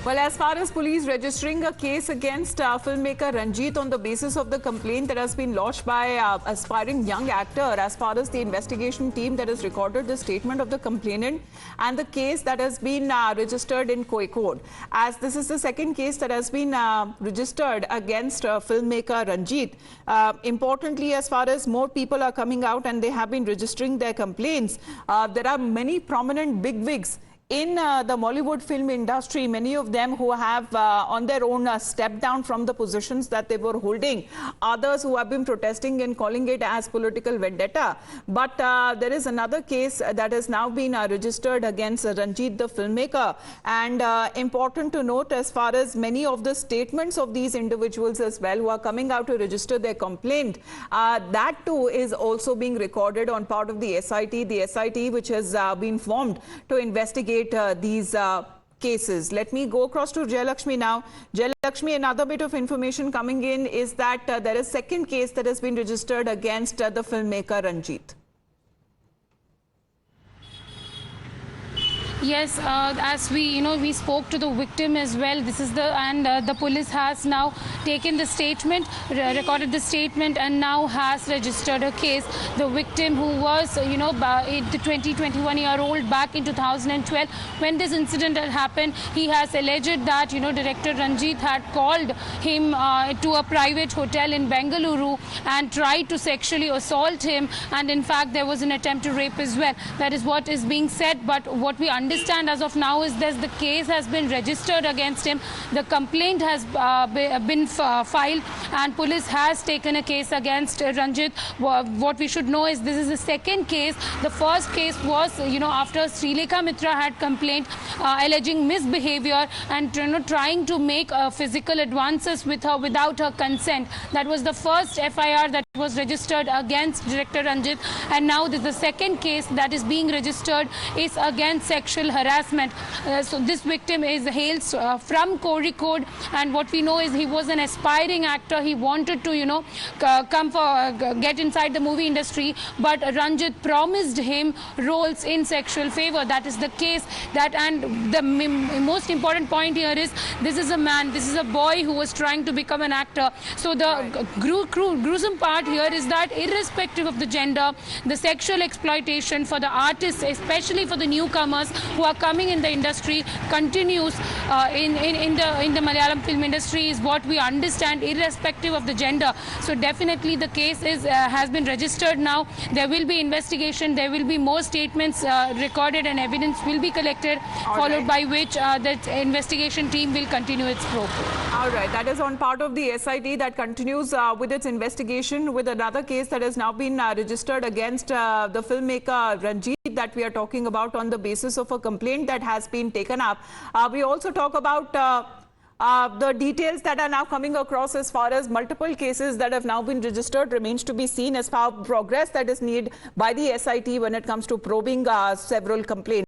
Well, as far as police registering a case against filmmaker Ranjit on the basis of the complaint that has been lodged by aspiring young actor, as far as the investigation team that has recorded the statement of the complainant and the case that has been registered in Kozhikode, as this is the second case that has been registered against filmmaker Ranjit. Importantly, as far as more people are coming out and they have been registering their complaints, there are many prominent bigwigs in the Mollywood film industry, many of them who have on their own stepped down from the positions that they were holding, others who have been protesting and calling it as political vendetta. But there is another case that has now been registered against Ranjit the filmmaker, and important to note, as far as many of the statements of these individuals as well who are coming out to register their complaint, that too is also being recorded on part of the SIT which has been formed to investigate these cases. Let me go across to Jayalakshmi now. Jayalakshmi, another bit of information coming in is that there is a second case that has been registered against the filmmaker Ranjit. Yes, as we spoke to the victim as well. This is the police has now taken the statement, recorded the statement, and now has registered a case. The victim, who was the 21-year-old back in 2012 when this incident had happened, he has alleged that director Ranjit had called him to a private hotel in Bengaluru and tried to sexually assault him, and in fact there was an attempt to rape as well. That is what is being said, but what we understand as of now is that the case has been registered against him. The complaint has been filed, and police has taken a case against Ranjit. What we should know is this is the second case. The first case was after Srilekha Mitra had complained alleging misbehavior and trying to make physical advances with her without her consent. That was the first FIR that was registered against director Ranjit, and now this is the second case that is being registered is against sexual harassment. So this victim hails from Kozhikode, and what we know is he was an aspiring actor. He wanted to get inside the movie industry, but Ranjit promised him roles in sexual favor. That is the case. And the most important point here is this is a man, this is a boy who was trying to become an actor. So the gruesome part here is that irrespective of the gender, the sexual exploitation for the artists, especially for the newcomers who are coming in the industry, continues in the Malayalam film industry, is what we understand, irrespective of the gender. So definitely the case has been registered now. There will be investigation, there will be more statements recorded, and evidence will be collected, followed by which the investigation team will continue its probe. All right, that is on part of the SIT that continues with its investigation, with another case that has now been registered against the filmmaker Ranjit that we are talking about on the basis of a complaint that has been taken up. We also talk about the details that are now coming across as far as multiple cases that have now been registered. Remains to be seen as far progress that is needed by the SIT when it comes to probing several complaints.